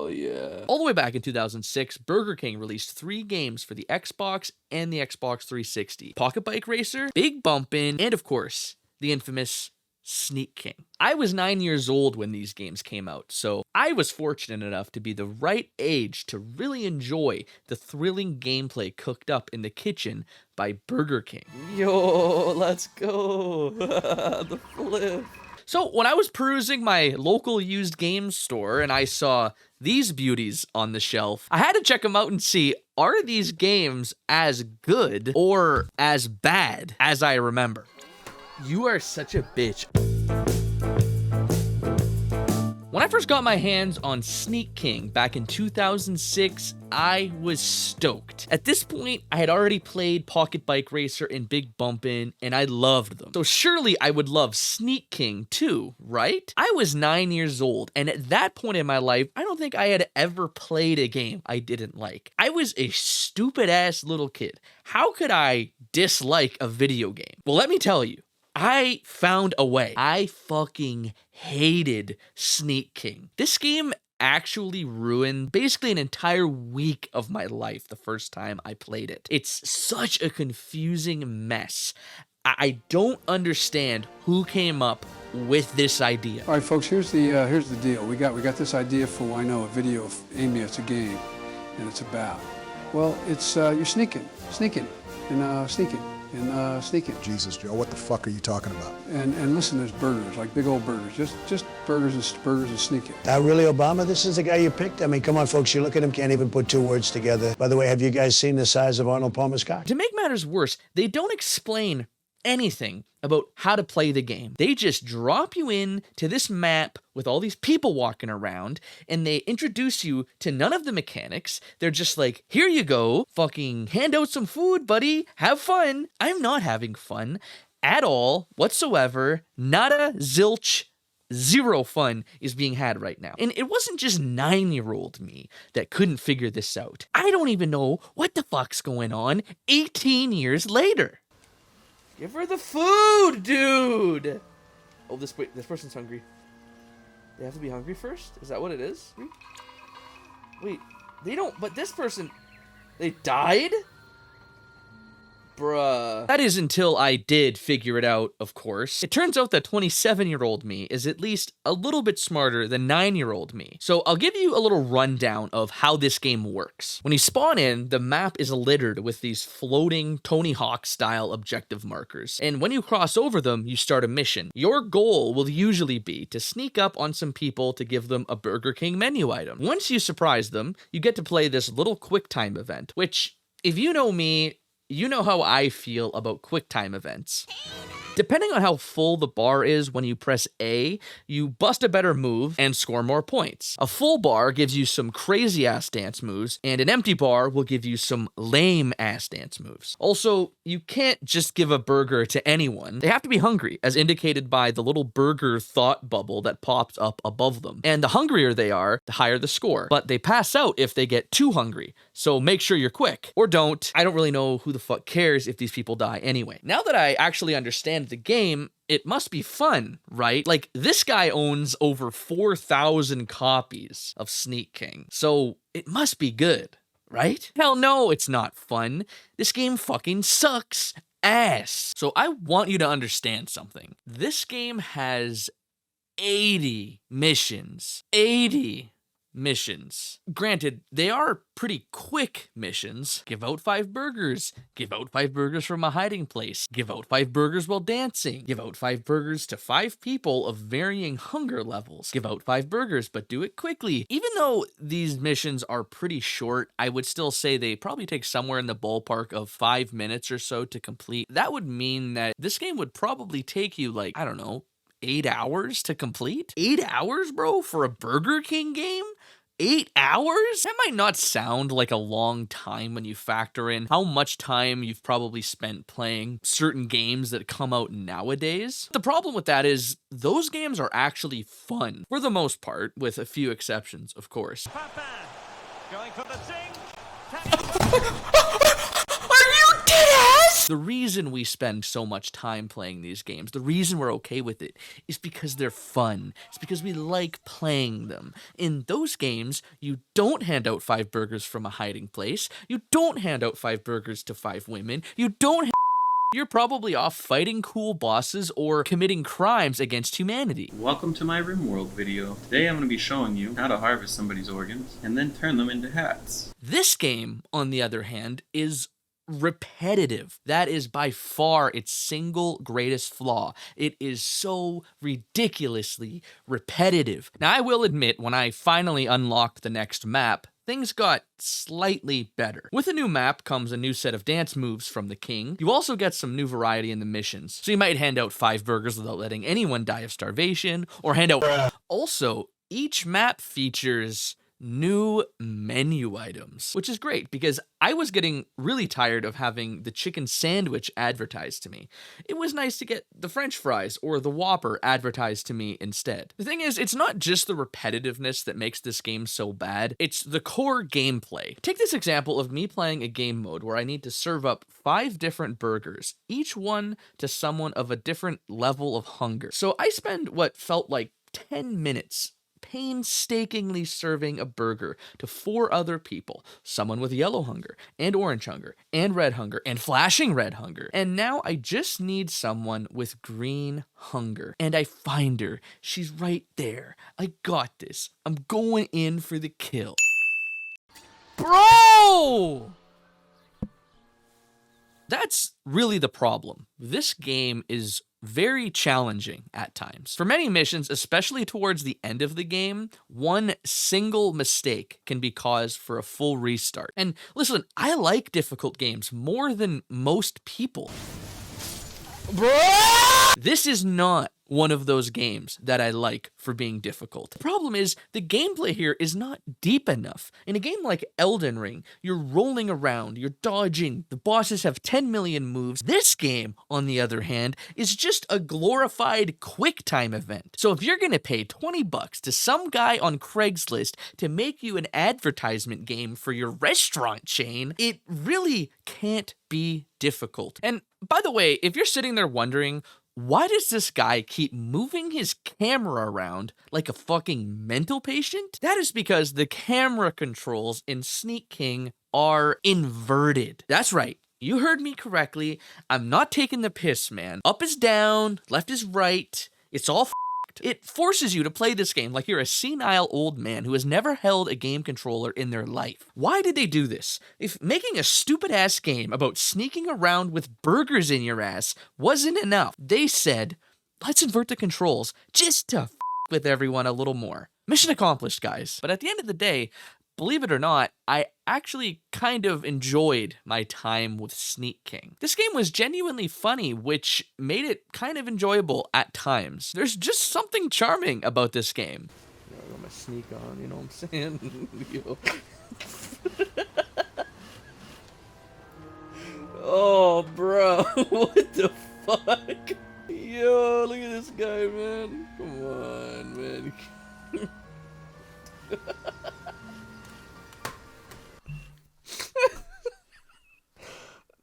Hell yeah. All the way back in 2006, Burger King released 3 games for the Xbox and the Xbox 360. Pocket Bike Racer, Big Bumpin', and of course, the infamous Sneak King. I was 9 years old when these games came out, so I was fortunate enough to be the right age to really enjoy the thrilling gameplay cooked up in the kitchen by Burger King. Yo, let's go. The flip. So when I was perusing my local used games store and I saw these beauties on the shelf, I had to check them out and see, are these games as good or as bad as I remember? You are such a bitch. When I first got my hands on Sneak King back in 2006, I was stoked. At this point, I had already played Pocket Bike Racer and Big Bumpin', and I loved them. So surely I would love Sneak King too, right? I was 9 years old, and at that point in my life, I don't think I had ever played a game I didn't like. I was a stupid-ass little kid. How could I dislike a video game? Well, let me tell you. I found a way. I fucking hated Sneak King. This game actually ruined basically an entire week of my life the first time I played it. It's such a confusing mess. I don't understand who came up with this idea. All right, folks, here's the deal. We got this idea for, I know, a video of Amy. It's a game, and it's about. Well, it's you're sneaking, and sneaking. Jesus, Joe, what the fuck are you talking about? And listen, there's burgers, like big old burgers, just burgers and sneaking. Really, Obama? This is the guy you picked? I mean, come on, folks, you look at him, can't even put 2 words together. By the way, have you guys seen the size of Arnold Palmer's cock? To make matters worse, they don't explain anything about how to play the game. They just drop you in to this map with all these people walking around, and they introduce you to none of the mechanics. They're just like, here you go, fucking hand out some food, buddy, have fun. I'm not having fun at all, whatsoever. Nada, zilch, zero fun is being had right now. And it wasn't just 9-year-old me that couldn't figure this out. I don't even know what the fuck's going on 18 years later. Give her the food, dude! Oh, this person's hungry. They have to be hungry first? Is that what it is? Wait, they don't, but this person, they died? Bruh. That is until I did figure it out, of course. It turns out that 27-year-old me is at least a little bit smarter than 9-year-old me. So I'll give you a little rundown of how this game works. When you spawn in, the map is littered with these floating Tony Hawk-style objective markers. And when you cross over them, you start a mission. Your goal will usually be to sneak up on some people to give them a Burger King menu item. Once you surprise them, you get to play this little QuickTime event, which, if you know me, you know how I feel about QuickTime events. Depending on how full the bar is when you press A, you bust a better move and score more points. A full bar gives you some crazy-ass dance moves, and an empty bar will give you some lame-ass dance moves. Also, you can't just give a burger to anyone. They have to be hungry, as indicated by the little burger thought bubble that pops up above them. And the hungrier they are, the higher the score. But they pass out if they get too hungry, so make sure you're quick. Or don't. I don't really know who the fuck cares if these people die anyway. Now that I actually understand the game, it must be fun, right? Like, this guy owns over 4,000 copies of Sneak King, so it must be good, right? Hell no, it's not fun. This game fucking sucks ass. So I want you to understand something. This game has 80 missions. 80 missions. Granted, they are pretty quick missions. Give out 5 burgers. Give out 5 burgers from a hiding place. Give out 5 burgers while dancing. Give out 5 burgers to 5 people of varying hunger levels. Give out 5 burgers, but do it quickly. Even though these missions are pretty short, I would still say they probably take somewhere in the ballpark of 5 minutes or so to complete. That would mean that this game would probably take you, like, I don't know, 8 hours to complete? 8 hours, bro, for a Burger King game? 8 hours? That might not sound like a long time when you factor in how much time you've probably spent playing certain games that come out nowadays. The problem with that is those games are actually fun, for the most part, with a few exceptions, of course. Bumpin, going for the sing. Are you The reason we spend so much time playing these games, the reason we're okay with it, is because they're fun. It's because we like playing them. In those games, you don't hand out 5 burgers from a hiding place. You don't hand out 5 burgers to 5 women. You don't. You're probably off fighting cool bosses or committing crimes against humanity. Welcome to my RimWorld video. Today I'm going to be showing you how to harvest somebody's organs and then turn them into hats. This game, on the other hand, is repetitive. That is by far its single greatest flaw. It is so ridiculously repetitive. Now, I will admit, when I finally unlocked the next map, things got slightly better. With a new map comes a new set of dance moves from the king. You also get some new variety in the missions. So you might hand out 5 burgers without letting anyone die of starvation, or hand out... Also, each map features new menu items, which is great because I was getting really tired of having the chicken sandwich advertised to me. It was nice to get the French fries or the Whopper advertised to me instead. The thing is, it's not just the repetitiveness that makes this game so bad, it's the core gameplay. Take this example of me playing a game mode where I need to serve up 5 different burgers, each one to someone of a different level of hunger. So I spend what felt like 10 minutes painstakingly serving a burger to 4 other people, someone with yellow hunger, and orange hunger, and red hunger, and flashing red hunger. And now I just need someone with green hunger. And I find her. She's right there. I got this. I'm going in for the kill. Bro! That's really the problem. This game is very challenging at times. For many missions, especially towards the end of the game, one single mistake can be cause for a full restart. And listen, I like difficult games more than most people. Bro! This is not one of those games that I like for being difficult. The problem is, the gameplay here is not deep enough. In a game like Elden Ring, you're rolling around, you're dodging, the bosses have 10 million moves. This game, on the other hand, is just a glorified quick time event. So if you're gonna pay 20 bucks to some guy on Craigslist to make you an advertisement game for your restaurant chain, it really can't be difficult. And by the way, if you're sitting there wondering, why does this guy keep moving his camera around like a fucking mental patient? That is because the camera controls in Sneak King are inverted. That's right. You heard me correctly. I'm not taking the piss, man. Up is down, left is right. It's all It forces you to play this game like you're a senile old man who has never held a game controller in their life. Why did they do this? If making a stupid-ass game about sneaking around with burgers in your ass wasn't enough, they said, let's invert the controls just to with everyone a little more. Mission accomplished, guys. But at the end of the day, believe it or not, I actually kind of enjoyed my time with Sneak King. This game was genuinely funny, which made it kind of enjoyable at times. There's just something charming about this game. I got my sneak on, you know what I'm saying? Oh, bro, what the fuck? Yo, look at this guy, man. Come on, man.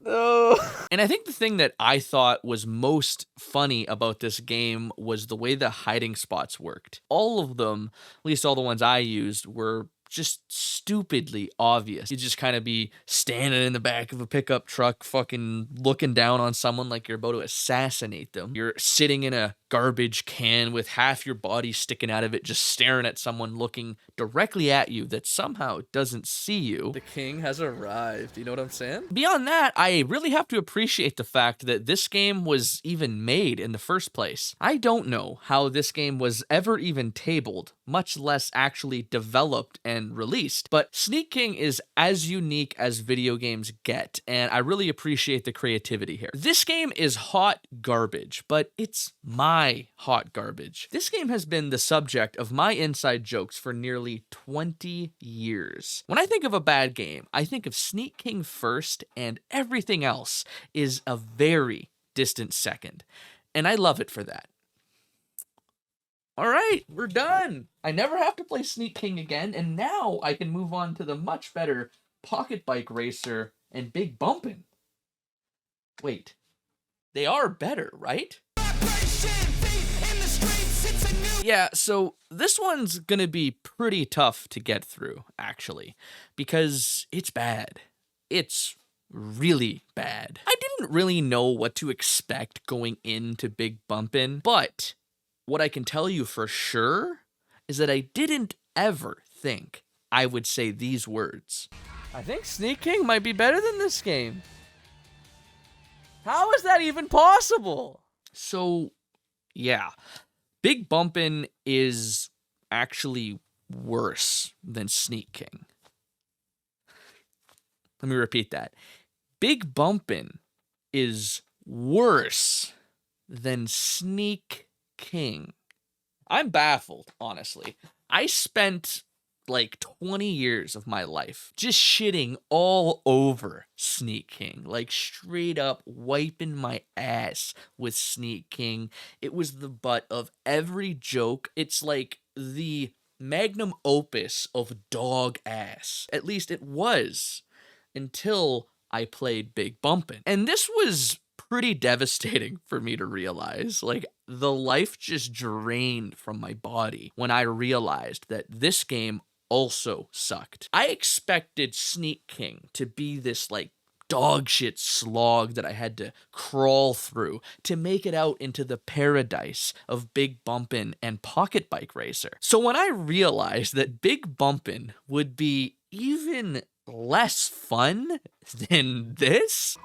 No. And I think the thing that I thought was most funny about this game was the way the hiding spots worked. All of them, at least all the ones I used, were just stupidly obvious. You'd just kind of be standing in the back of a pickup truck fucking looking down on someone like you're about to assassinate them. You're sitting in a garbage can with half your body sticking out of it, just staring at someone looking directly at you that somehow doesn't see you. The king has arrived, you know what I'm saying? Beyond that, I really have to appreciate the fact that this game was even made in the first place. I don't know how this game was ever even tabled, much less actually developed and released, but Sneak King is as unique as video games get, and I really appreciate the creativity here. This game is hot garbage, but it's my hot garbage. This game has been the subject of my inside jokes for nearly 20 years. When I think of a bad game, I think of Sneak King first, and everything else is a very distant second. And I love it for that. All right, we're done. I never have to play Sneak King again, and now I can move on to the much better Pocket Bike Racer and Big Bumpin'. Wait, they are better, right? Yeah, so this one's gonna be pretty tough to get through, actually, because it's bad. It's really bad. I didn't really know what to expect going into Big Bumpin', but what I can tell you for sure is that I didn't ever think I would say these words. I think Sneak King might be better than this game. How is that even possible? So, yeah. Big Bumpin' is actually worse than Sneak King. Let me repeat that. Big Bumpin' is worse than Sneak King. I'm baffled, honestly. I spent like 20 years of my life just shitting all over Sneak King, like straight up wiping my ass with Sneak King. It was the butt of every joke. It's like the magnum opus of dog ass. At least it was until I played Big Bumpin'. And this was pretty devastating for me to realize. Like, the life just drained from my body when I realized that this game also sucked. I expected Sneak King to be this, like, dog shit slog that I had to crawl through to make it out into the paradise of Big Bumpin' and Pocket Bike Racer. So when I realized that Big Bumpin' would be even less fun than this,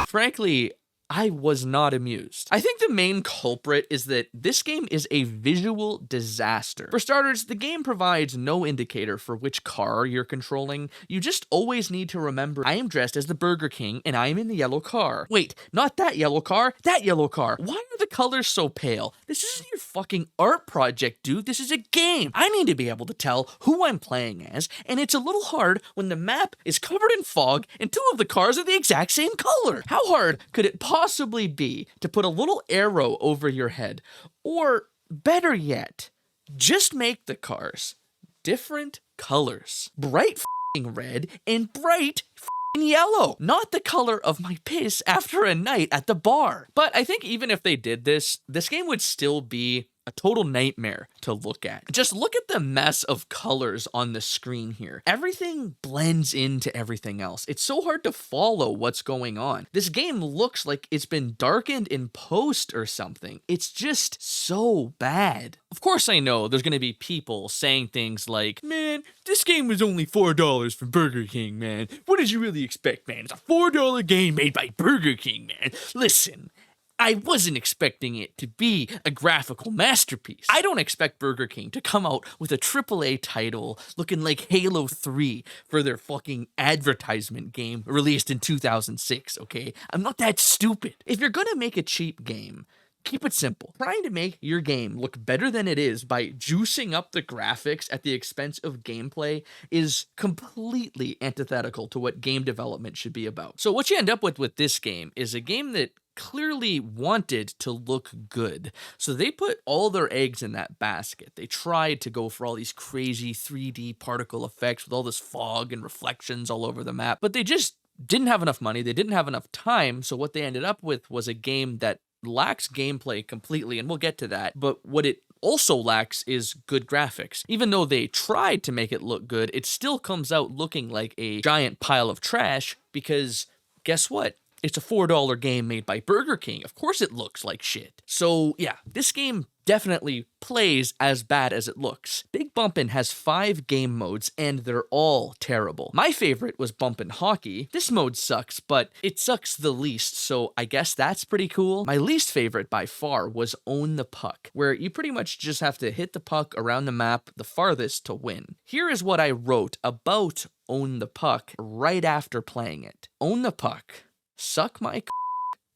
frankly, I was not amused. I think the main culprit is that this game is a visual disaster. For starters, the game provides no indicator for which car you're controlling. You just always need to remember, I am dressed as the Burger King and I am in the yellow car. Wait, not that yellow car, that yellow car. Why are the colors so pale? This isn't your fucking art project, dude. This is a game. I need to be able to tell who I'm playing as, and it's a little hard when the map is covered in fog and two of the cars are the exact same color. How hard could it possibly be to put a little arrow over your head? Or better yet, just make the cars different colors. Bright f***ing red and bright f***ing yellow. Not the color of my piss after a night at the bar. But I think even if they did this game would still be a total nightmare to look at. Just look at the mess of colors on the screen here. Everything blends into everything else. It's so hard to follow what's going on. This game looks like it's been darkened in post or something. It's just so bad. Of course I know there's gonna be people saying things like, man, this game was only $4 from Burger King, man. What did you really expect, man? It's a $4 game made by Burger King, man. Listen, I wasn't expecting it to be a graphical masterpiece. I don't expect Burger King to come out with a AAA title looking like Halo 3 for their fucking advertisement game released in 2006, okay? I'm not that stupid. If you're gonna make a cheap game, keep it simple. Trying to make your game look better than it is by juicing up the graphics at the expense of gameplay is completely antithetical to what game development should be about. So what you end up with this game is a game that clearly wanted to look good. So they put all their eggs in that basket. They tried to go for all these crazy 3D particle effects with all this fog and reflections all over the map, but they just didn't have enough money. They didn't have enough time. So what they ended up with was a game that lacks gameplay completely, and we'll get to that. But what it also lacks is good graphics. Even though they tried to make it look good, it still comes out looking like a giant pile of trash because guess what? It's a $4 game made by Burger King. Of course it looks like shit. So yeah, this game definitely plays as bad as it looks. Big Bumpin' has 5 game modes and they're all terrible. My favorite was Bumpin' Hockey. This mode sucks, but it sucks the least, so I guess that's pretty cool. My least favorite by far was Own the Puck, where you pretty much just have to hit the puck around the map the farthest to win. Here is what I wrote about Own the Puck right after playing it. Own the Puck. Suck my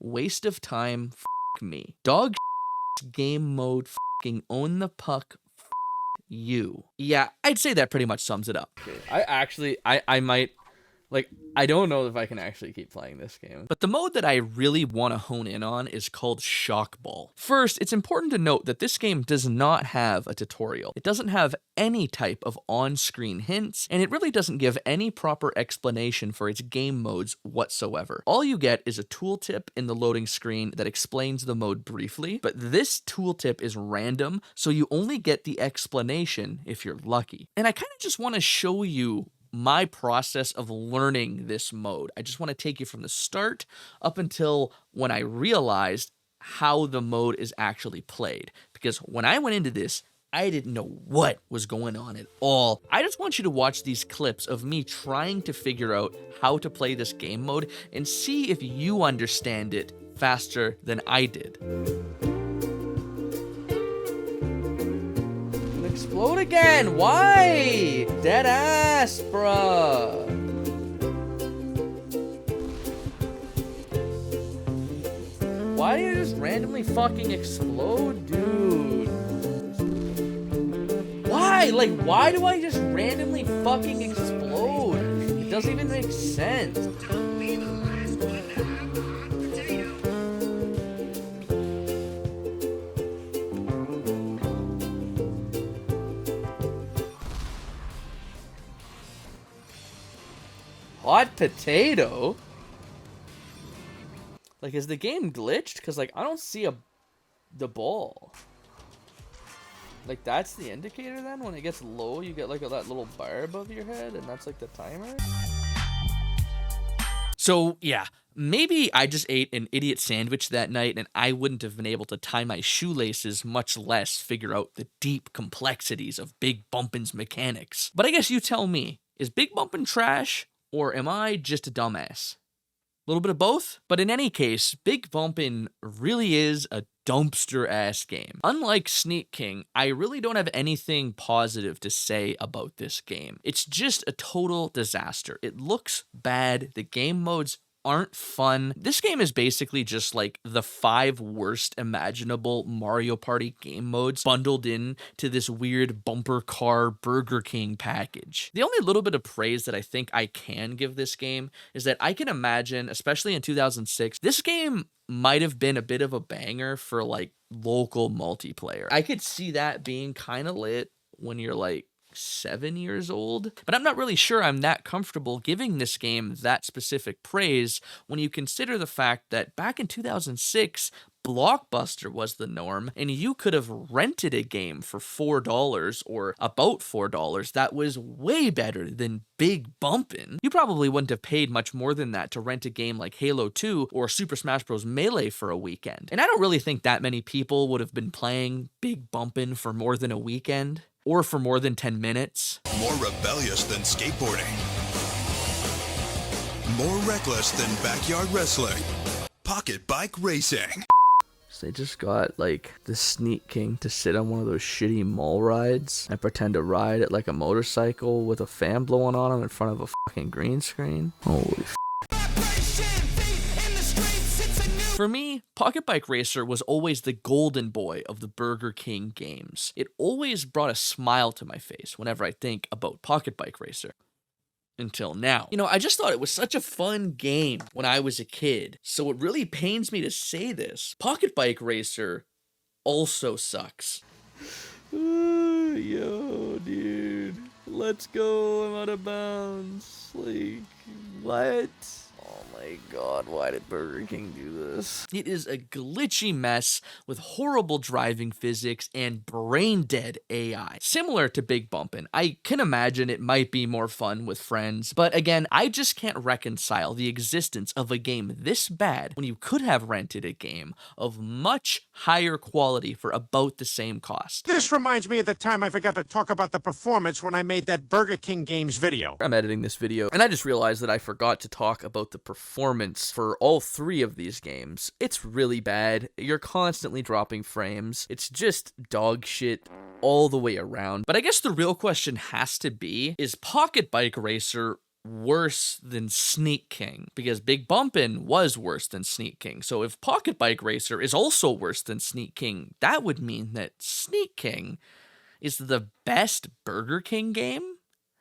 waste of time, me. Dog game mode, own the puck, you. Yeah, I'd say that pretty much sums it up. Okay. I might Like, I don't know if I can actually keep playing this game. But the mode that I really want to hone in on is called Shock Ball. First, it's important to note that this game does not have a tutorial. It doesn't have any type of on-screen hints, and it really doesn't give any proper explanation for its game modes whatsoever. All you get is a tooltip in the loading screen that explains the mode briefly, but this tooltip is random, so you only get the explanation if you're lucky. And I kind of just want to show you my process of learning this mode. I just want to take you from the start up until when I realized how the mode is actually played. Because when I went into this, I didn't know what was going on at all. I just want you to watch these clips of me trying to figure out how to play this game mode and see if you understand it faster than I did. Explode again! Why? Dead ass, bruh. Why do you just randomly fucking explode, dude? Why? Like, why do I just randomly fucking explode? It doesn't even make sense. Hot potato? Like, is the game glitched? Because, like, I don't see the ball. Like, that's the indicator then? When it gets low, you get, like, that little bar above your head, and that's, like, the timer? So, yeah. Maybe I just ate an idiot sandwich that night, and I wouldn't have been able to tie my shoelaces, much less figure out the deep complexities of Big Bumpin's mechanics. But I guess you tell me, is Big Bumpin' trash? Or am I just a dumbass? A little bit of both? But in any case, Big Bumpin' really is a dumpster-ass game. Unlike Sneak King, I really don't have anything positive to say about this game. It's just a total disaster. It looks bad. The game modes aren't fun. This game is basically just like the 5 worst imaginable Mario Party game modes bundled in to this weird bumper car Burger King package. The only little bit of praise that I think I can give this game is that I can imagine, especially in 2006, this game might have been a bit of a banger for like local multiplayer. I could see that being kind of lit when you're like 7 years old, but I'm not really sure I'm that comfortable giving this game that specific praise when you consider the fact that back in 2006, Blockbuster was the norm, and you could have rented a game for $4 or about $4 that was way better than Big Bumpin'. You probably wouldn't have paid much more than that to rent a game like Halo 2 or Super Smash Bros. Melee for a weekend. And I don't really think that many people would have been playing Big Bumpin' for more than a weekend. Or for more than 10 minutes. More rebellious than skateboarding. More reckless than backyard wrestling. Pocket bike racing. So they just got, like, the Sneak King to sit on one of those shitty mall rides and pretend to ride it like a motorcycle with a fan blowing on him in front of a fucking green screen. Holy f***. For me, Pocket Bike Racer was always the golden boy of the Burger King games. It always brought a smile to my face whenever I think about Pocket Bike Racer. Until now. You know, I just thought it was such a fun game when I was a kid, so it really pains me to say this. Pocket Bike Racer also sucks. Yo, dude. Let's go. I'm out of bounds. Like, what? Oh my god, why did Burger King do this? It is a glitchy mess with horrible driving physics and brain-dead AI. Similar to Big Bumpin', I can imagine it might be more fun with friends, but again, I just can't reconcile the existence of a game this bad when you could have rented a game of much higher quality for about the same cost. This reminds me of the time I forgot to talk about the performance when I made that Burger King Games video. I'm editing this video, and I just realized that I forgot to talk about the performance for all 3 of these games. It's really bad. You're constantly dropping frames. It's just dog shit all the way around. But I guess the real question has to be, is Pocket Bike Racer worse than Sneak King? Because Big Bumpin' was worse than Sneak King. So if Pocket Bike Racer is also worse than Sneak King, that would mean that Sneak King is the best Burger King game?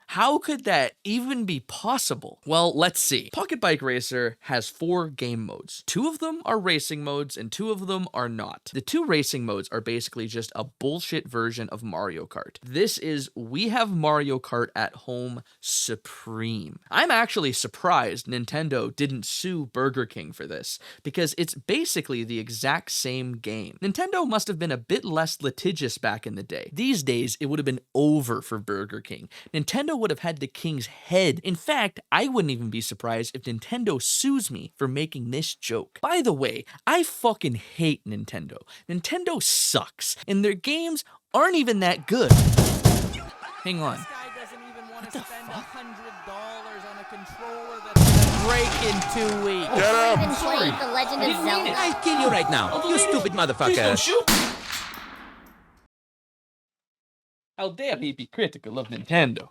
How could that even be possible? Well, let's see. Pocket Bike Racer has 4 game modes. 2 of them are racing modes and 2 of them are not. The 2 racing modes are basically just a bullshit version of Mario Kart. This is We Have Mario Kart at Home Supreme. I'm actually surprised Nintendo didn't sue Burger King for this, because it's basically the exact same game. Nintendo must have been a bit less litigious back in the day. These days, it would have been over for Burger King. Nintendo would have had the king's head. In fact, I wouldn't even be surprised if Nintendo sues me for making this joke. By the way, I fucking hate Nintendo. Nintendo sucks, and their games aren't even that good. Hang on. This guy doesn't even want to spend $100 on a controller that's gonna break in 2 weeks. Even played The Legend of Zelda. I kill you right now, you stupid motherfucker. How dare he be critical of Nintendo?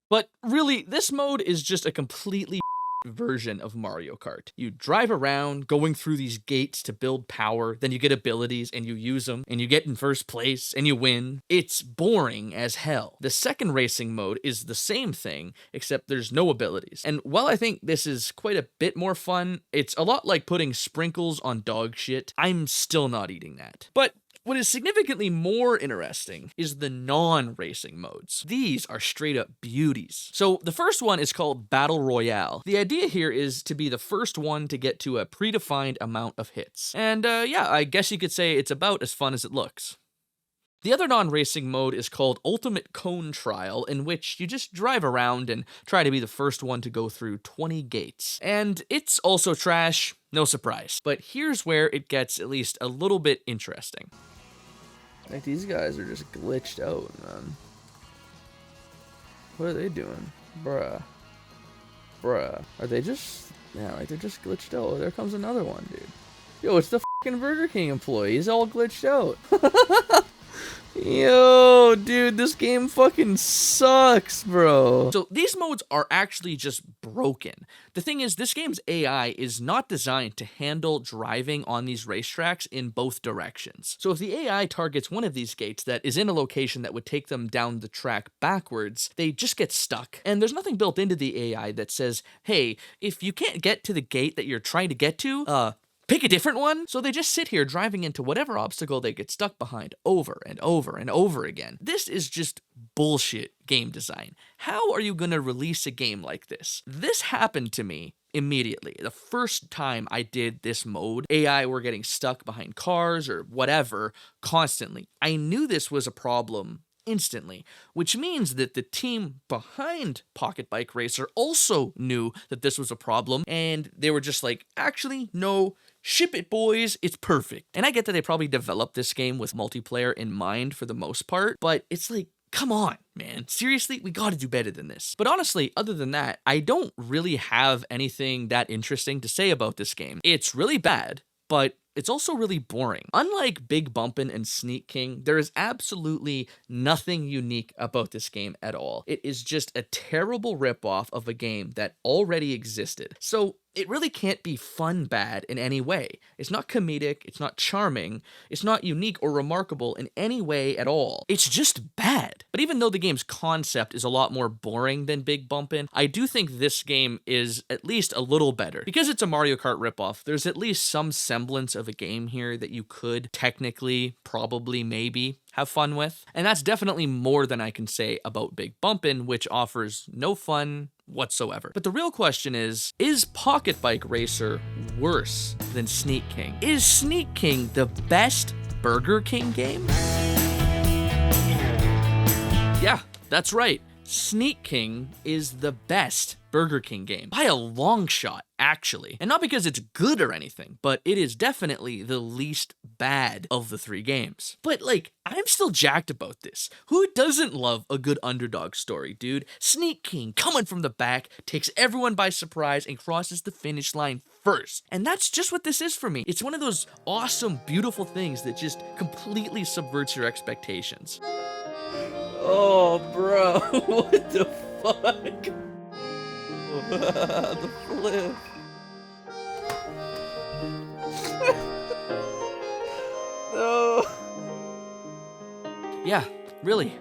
But really, this mode is just a completely version of Mario Kart. You drive around, going through these gates to build power, then you get abilities and you use them, and you get in first place and you win. It's boring as hell. The second racing mode is the same thing, except there's no abilities. And while I think this is quite a bit more fun, it's a lot like putting sprinkles on dog shit. I'm still not eating that. But what is significantly more interesting is the non-racing modes. These are straight up beauties. So the first one is called Battle Royale. The idea here is to be the first one to get to a predefined amount of hits. And yeah, I guess you could say it's about as fun as it looks. The other non-racing mode is called Ultimate Cone Trial, in which you just drive around and try to be the first one to go through 20 gates. And it's also trash, no surprise. But here's where it gets at least a little bit interesting. Like, these guys are just glitched out, man. What are they doing? Bruh. Are they just... Yeah, like, they're just glitched out. There comes another one, dude. Yo, it's the fucking Burger King employee. He's all glitched out. Yo, dude, this game fucking sucks, bro. So these modes are actually just broken. The thing is, this game's AI is not designed to handle driving on these racetracks in both directions. So if the AI targets one of these gates that is in a location that would take them down the track backwards, they just get stuck. And there's nothing built into the AI that says, hey, if you can't get to the gate that you're trying to get to, pick a different one. So they just sit here driving into whatever obstacle they get stuck behind over and over and over again. This is just bullshit game design. How are you gonna release a game like this? This happened to me immediately. The first time I did this mode, AI were getting stuck behind cars or whatever constantly. I knew this was a problem instantly, which means that the team behind Pocket Bike Racer also knew that this was a problem, and they were just like, actually, no, ship it, boys, it's perfect. And I get that they probably developed this game with multiplayer in mind for the most part, but it's like, come on, man. Seriously, we gotta do better than this. But honestly, other than that, I don't really have anything that interesting to say about this game. It's really bad, but it's also really boring. Unlike Big Bumpin' and Sneak King, there is absolutely nothing unique about this game at all. It is just a terrible ripoff of a game that already existed. So it really can't be fun bad in any way. It's not comedic, it's not charming, it's not unique or remarkable in any way at all. It's just bad. But even though the game's concept is a lot more boring than Big Bumpin', I do think this game is at least a little better. Because it's a Mario Kart ripoff, there's at least some semblance of a game here that you could technically, probably, maybe have fun with. And that's definitely more than I can say about Big Bumpin', which offers no fun whatsoever. But the real question is Pocket Bike Racer worse than Sneak King? Is Sneak King the best Burger King game? Yeah, that's right. Sneak King is the best Burger King game. By a long shot, actually. And not because it's good or anything, but it is definitely the least bad of the 3 games. But like, I'm still jacked about this. Who doesn't love a good underdog story, dude? Sneak King coming from the back, takes everyone by surprise, and crosses the finish line first. And that's just what this is for me. It's one of those awesome, beautiful things that just completely subverts your expectations. Oh, bro, what the fuck? The flip. No. Yeah, really.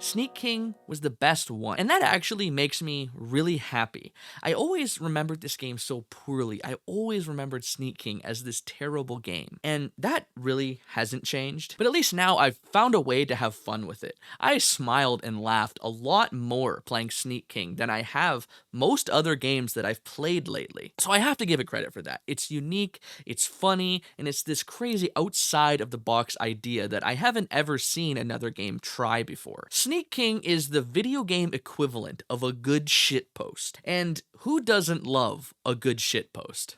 Sneak King was the best one, and that actually makes me really happy. I always remembered this game so poorly. I always remembered Sneak King as this terrible game, and that really hasn't changed. But at least now I've found a way to have fun with it. I smiled and laughed a lot more playing Sneak King than I have most other games that I've played lately. So I have to give it credit for that. It's unique, it's funny, and it's this crazy outside of the box idea that I haven't ever seen another game try before. Sneak King is the video game equivalent of a good shitpost. And who doesn't love a good shitpost?